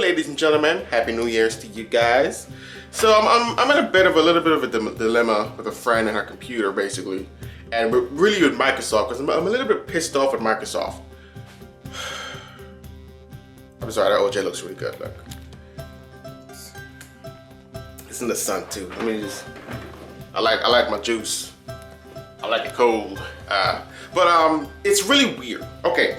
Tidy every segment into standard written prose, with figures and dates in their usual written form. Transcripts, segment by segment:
ladies and gentlemen. Happy New Year's to you guys. So I'm in a little bit of a dilemma with a friend and her computer, basically, and really with Microsoft, because I'm a little bit pissed off with Microsoft. I'm sorry, that OJ looks really good. Look, it's in the sun too. I mean, I like my juice. I like it cold. But it's really weird. Okay.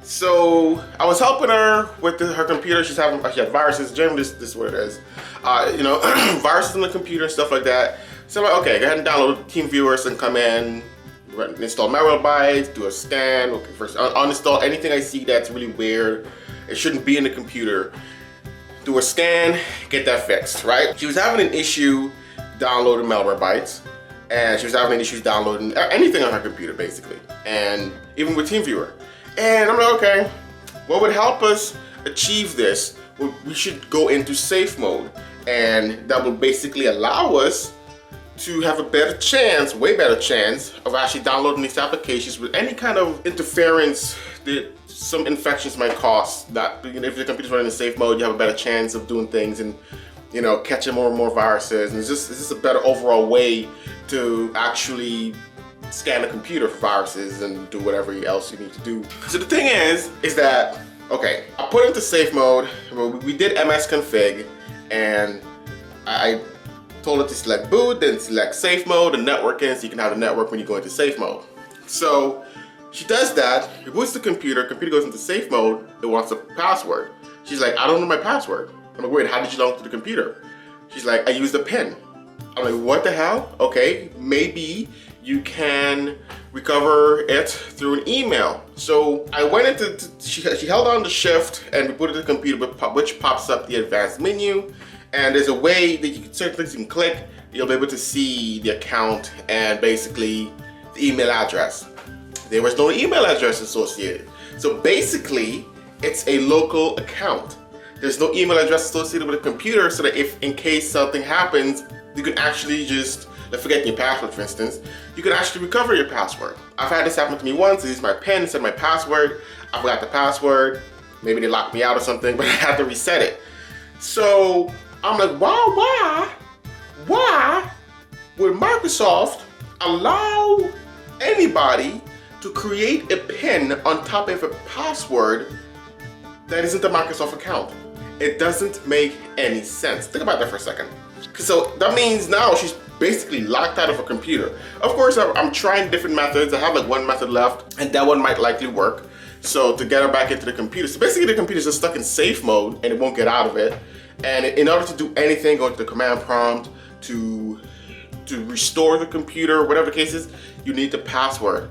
So I was helping her with her computer. She had viruses. Generally, this is what it is. Viruses on the computer and stuff like that. So I'm like, okay, go ahead and download TeamViewer and come in, install Malwarebytes, do a scan. Okay, first uninstall anything I see that's really weird. It shouldn't be in the computer. Do a scan, get that fixed, right? She was having an issue downloading Malwarebytes, and she was having issues downloading anything on her computer, basically, and even with TeamViewer. And I'm like, okay, what would help us achieve this? Well, we should go into safe mode, and that will basically allow us to have a better chance, way better chance, of actually downloading these applications with any kind of interference that some infections might cause. That, if the computer's running in safe mode, you have a better chance of doing things and catching more and more viruses. And it's just a better overall way to actually scan the computer for viruses and do whatever else you need to do. So the thing is that, okay, I put it into safe mode. We did MS config, and I told it to select boot, then select safe mode and networking, so you can have the network when you go into safe mode. So she does that, it boots the computer goes into safe mode, it wants a password. She's like, I don't know my password. I'm like, wait, how did you log to the computer? She's like, I used a PIN. I'm like, what the hell? Okay, maybe you can recover it through an email. So I went into, she held on to shift and we put it in the computer, which pops up the advanced menu. And there's a way that you can, certain things you can click, you'll be able to see the account and basically the email address. There was no email address associated. So basically, it's a local account. There's no email address associated with a computer, so that if in case something happens, you can actually just, forget your password, for instance, you can actually recover your password. I've had this happen to me once. I used my pen instead of my password. I forgot the password. Maybe they locked me out or something, but I had to reset it. So I'm like, why would Microsoft allow anybody to create a PIN on top of a password that isn't a Microsoft account? It doesn't make any sense. Think about that for a second. So that means now she's basically locked out of her computer. Of course, I'm trying different methods. I have like one method left, and that one might likely work. So to get her back into the computer. So basically the computer's just stuck in safe mode and it won't get out of it. And in order to do anything, go to the command prompt to restore the computer, whatever the case is, you need the password.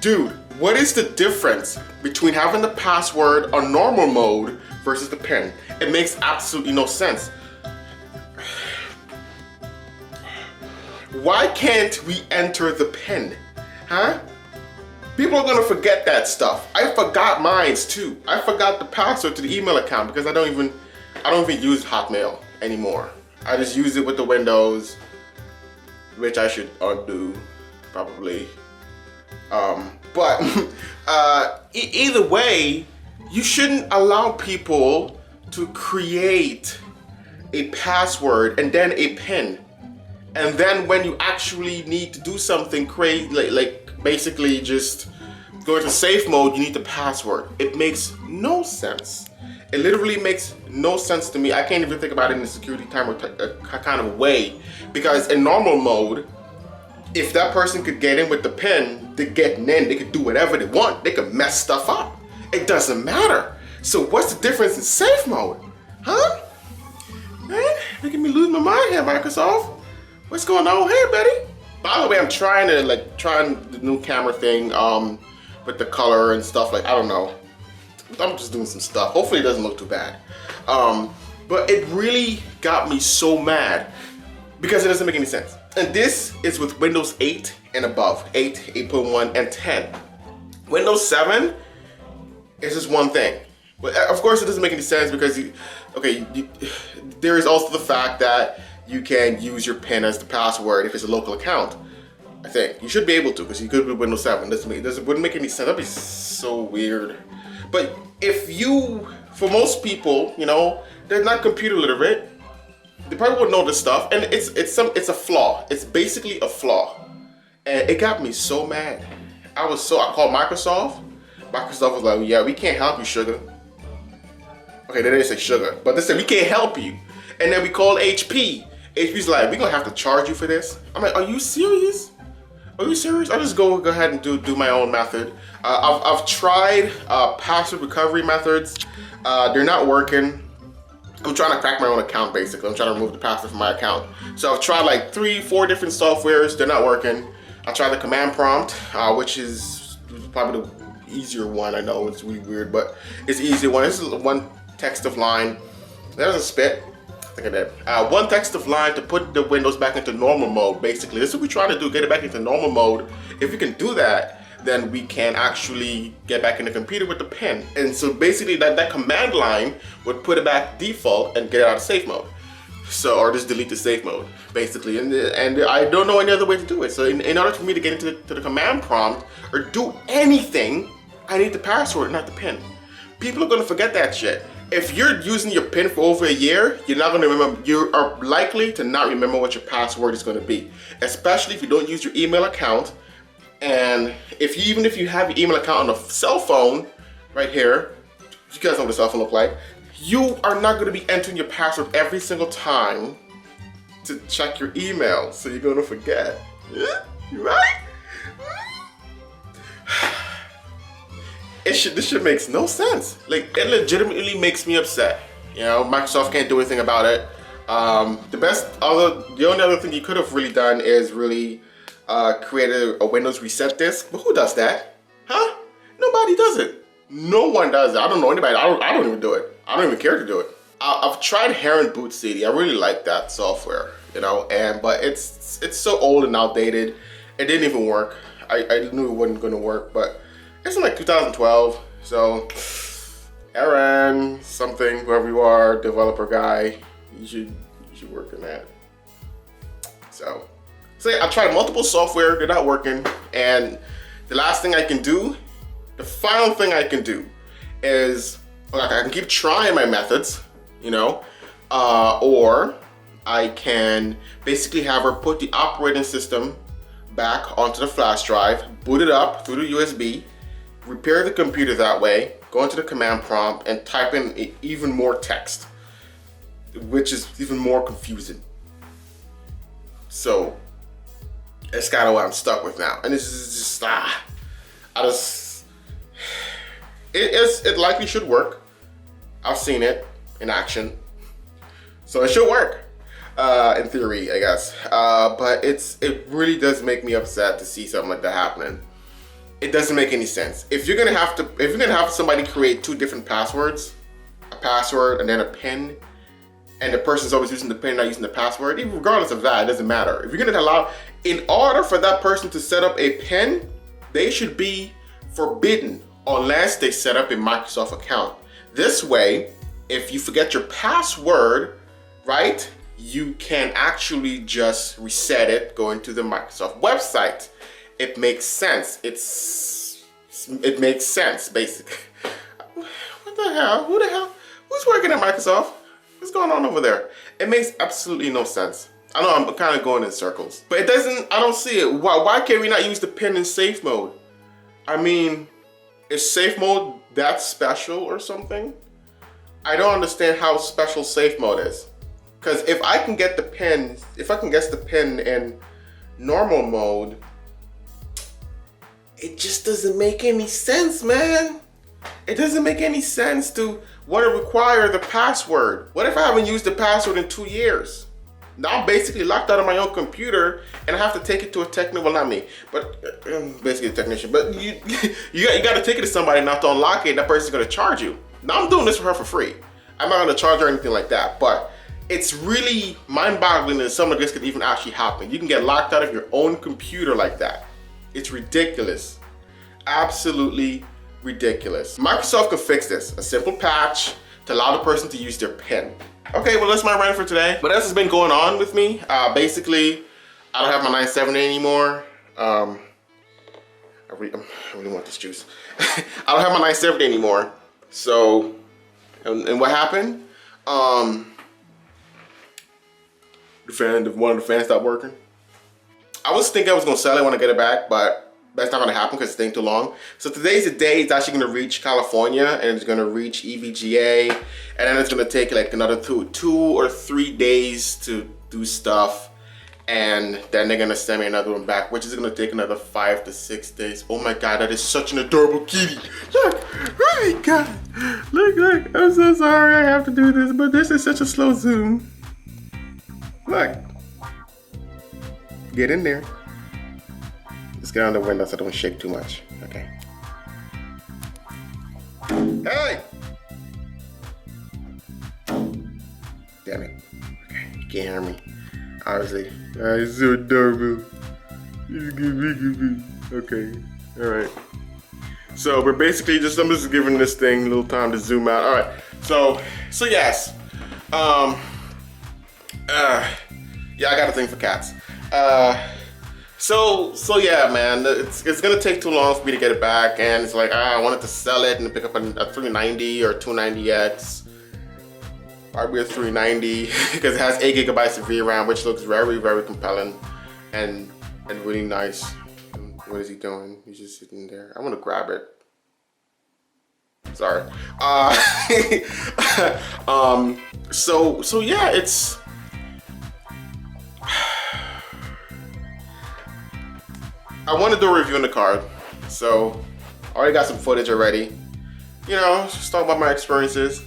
Dude, what is the difference between having the password on normal mode versus the PIN? It makes absolutely no sense. Why can't we enter the PIN? Huh? People are gonna forget that stuff. I forgot mine too. I forgot the password to the email account because I don't even use Hotmail anymore. I just use it with the Windows, which I should undo, probably. But either way, you shouldn't allow people to create a password and then a PIN. And then when you actually need to do something crazy, like basically just go into safe mode, you need the password. It makes no sense. It literally makes no sense to me. I can't even think about it in a security kind of way. Because in normal mode, if that person could get in with the PIN, they're getting in, they could do whatever they want. They could mess stuff up. It doesn't matter. So what's the difference in safe mode? Huh? Man, making me lose my mind here, Microsoft. What's going on here, Betty? By the way, I'm trying the new camera thing with the color and stuff. Like, I don't know. I'm just doing some stuff. Hopefully it doesn't look too bad. But it really got me so mad because it doesn't make any sense. And this is with Windows 8 and above, 8, 8.1, and 10. Windows 7 is just one thing. But of course it doesn't make any sense because there is also the fact that you can use your PIN as the password if it's a local account. I think you should be able to, because you could with Windows 7. Wouldn't make any sense. That'd be so weird. But if you for most people, you know, they're not computer literate. They probably wouldn't know this stuff, and it's a flaw. It's basically a flaw, and it got me so mad. I called Microsoft. Microsoft was like, yeah, we can't help you, sugar. Okay, they didn't say sugar, but they said we can't help you. And then we called HP. HP's like, we're gonna have to charge you for this. I'm like, are you serious? Are you serious? I'll just go ahead and do my own method. I've tried password recovery methods. They're not working. I'm trying to crack my own account, basically. I'm trying to remove the password from my account. So I've tried like 3-4 different softwares. They're not working. I tried the command prompt, which is probably the easier one. I know it's really weird, but it's the easier one. This is one text of line. There's a spit. I think I did. One text of line to put the Windows back into normal mode, basically. This is what we're trying to do, get it back into normal mode. If we can do that, then we can actually get back in the computer with the pen. And so basically that command line would put it back default and get it out of safe mode. So, or just delete the safe mode, basically. And I don't know any other way to do it. So in order for me to get into the command prompt or do anything, I need the password, not the pin. People are gonna forget that shit. If you're using your pin for over a year, you're not gonna remember, you are likely to not remember what your password is gonna be. Especially if you don't use your email account. And even if you have your email account on a cell phone, right here, you guys know what a cell phone look like, you are not gonna be entering your password every single time to check your email, so you're gonna forget. Yeah? Right? This shit makes no sense. Like, it legitimately makes me upset. You know, Microsoft can't do anything about it. The only other thing you could have really done is really created a Windows reset disk, but who does that? Huh? Nobody does it. No one does it. I don't know anybody. I don't even do it. I don't even care to do it. I've tried Heron Boot CD. I really like that software, you know, but it's so old and outdated. It didn't even work. I knew it wasn't going to work, but it's in like 2012. So, Aaron, something, whoever you are, developer guy, you should work in that. So I tried multiple software, they're not working, and the last thing I can do, the final thing I can do is, like, I can keep trying my methods, you know, or I can basically have her put the operating system back onto the flash drive, boot it up through the USB, repair the computer that way, go into the command prompt and type in even more text, which is even more confusing. So it's kind of what I'm stuck with now. And this is just, it likely should work. I've seen it in action. So it should work, in theory, I guess. But it really does make me upset to see something like that happening. It doesn't make any sense. If you're gonna have somebody create 2 different passwords, a password and then a PIN, and the person's always using the PIN, not using the password, even regardless of that, it doesn't matter. If you're gonna allow, in order for that person to set up a PIN, they should be forbidden unless they set up a Microsoft account. This way, if you forget your password, right, you can actually just reset it, go into the Microsoft website. It makes sense. It makes sense, basically. What the hell? Who the hell? Who's working at Microsoft? What's going on over there? It makes absolutely no sense. I know I'm kind of going in circles, but I don't see it. Why can't we not use the pin in safe mode? I mean, is safe mode that special or something? I don't understand how special safe mode is. Because if I can get the pin in normal mode, it just doesn't make any sense, man. It doesn't make any sense to want to require the password. What if I haven't used the password in 2 years? Now I'm basically locked out of my own computer and I have to take it to a technician, well, not me, but basically a technician. But you got to take it to somebody not to unlock it, and that person's going to charge you. Now I'm doing this for her for free. I'm not going to charge her anything like that, but it's really mind-boggling that something like this could even actually happen. You can get locked out of your own computer like that. It's ridiculous. Absolutely ridiculous. Microsoft could fix this. A simple patch to allow the person to use their PIN. Okay, well, that's my rant for today. What else has been going on with me? Basically, I don't have my 970 anymore. I really want this juice. I don't have my 970 anymore. So And what happened? One of the fans stopped working. I was thinking I was gonna sell it when I get it back, but that's not gonna happen because it's taking too long. So today's the day it's actually gonna reach California and it's gonna reach EVGA, and then it's gonna take like another two or 3 days to do stuff, and then they're gonna send me another one back, which is gonna take another 5 to 6 days. Oh my god, that is such an adorable kitty. Look, oh my god, look. I'm so sorry I have to do this, but this is such a slow zoom. Look. Get in there. Let's get on the window so I don't shake too much. Okay. Hey! Damn it. Okay, you can't hear me. Obviously. It's so adorable. Okay. Alright. So we're basically I'm just giving this thing a little time to zoom out. Alright. So yes. Yeah, I got a thing for cats. So yeah, man, it's gonna take too long for me to get it back, and it's like I wanted to sell it and pick up a 390 or 290X, probably a 390 because it has 8 gigabytes of VRAM, which looks very, very compelling and really nice. What is he doing? He's just sitting there. I want to grab it. Sorry. So yeah, it's. I want to do a review on the card, so I already got some footage already. You know, just talk about my experiences.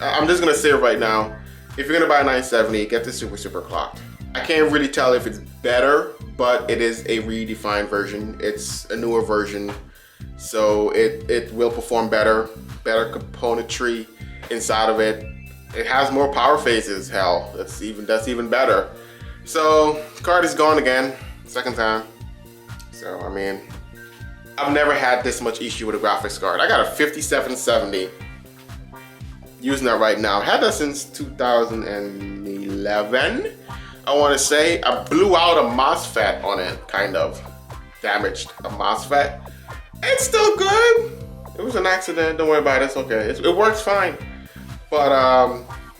I'm just gonna say it right now. If you're gonna buy a 970, get the super clocked. I can't really tell if it's better, but it is a redefined version. It's a newer version, so it will perform better componentry inside of it. It has more power phases. Hell, that's even better. So card is gone again, second time. So, I mean, I've never had this much issue with a graphics card. I got a 5770, using that right now. Had that since 2011, I want to say. I blew out a MOSFET on it, kind of. Damaged a MOSFET. It's still good. It was an accident, don't worry about it, it's okay. It works fine. But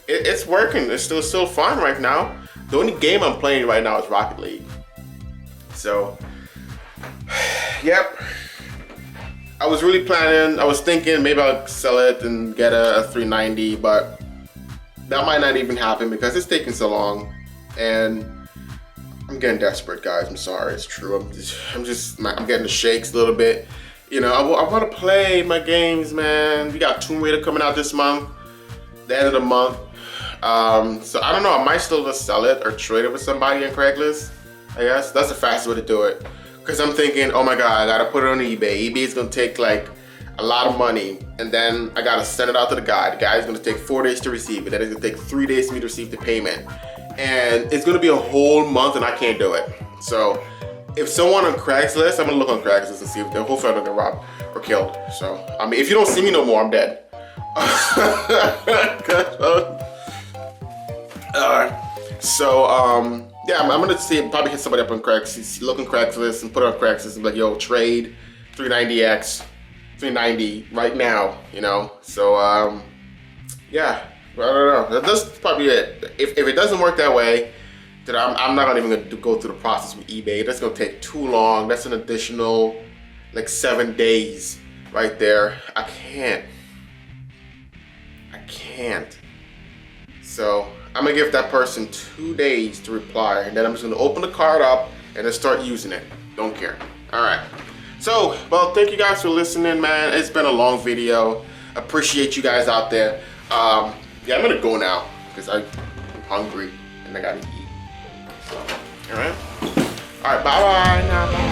it's working, it's still fine right now. The only game I'm playing right now is Rocket League. So, yep. I was thinking maybe I'll sell it and get a 390, but that might not even happen because it's taking so long, and I'm getting desperate, guys. I'm sorry, it's true. I'm getting the shakes a little bit. You know, I want to play my games, man. We got Tomb Raider coming out this month, the end of the month. So I don't know. I might still just sell it or trade it with somebody on Craigslist. I guess that's the fastest way to do it. Because I'm thinking, oh my god, I gotta put it on eBay. eBay is gonna take like a lot of money, and then I gotta send it out to the guy. The guy's gonna take 4 days to receive it. Then it's gonna take 3 days for me to receive the payment, and it's gonna be a whole month, and I can't do it. So if someone on Craigslist, I'm gonna look on Craigslist and see if hopefully I don't get robbed or killed. So I mean, if you don't see me no more, I'm dead. Yeah, I'm gonna probably hit somebody up on Craigslist, look on Craigslist and put it on Craigslist and be like, yo, trade 390X, 390 right now, you know? So, yeah, I don't know. That's probably it. If it doesn't work that way, then I'm not even gonna go through the process with eBay. That's gonna take too long. That's an additional, like 7 days right there. I can't. So, I'm gonna give that person 2 days to reply, and then I'm just gonna open the card up and then start using it. Don't care. All right. So, well, thank you guys for listening, man. It's been a long video. Appreciate you guys out there. Yeah, I'm gonna go now because I'm hungry and I gotta eat. So, all right. All right. Bye bye now.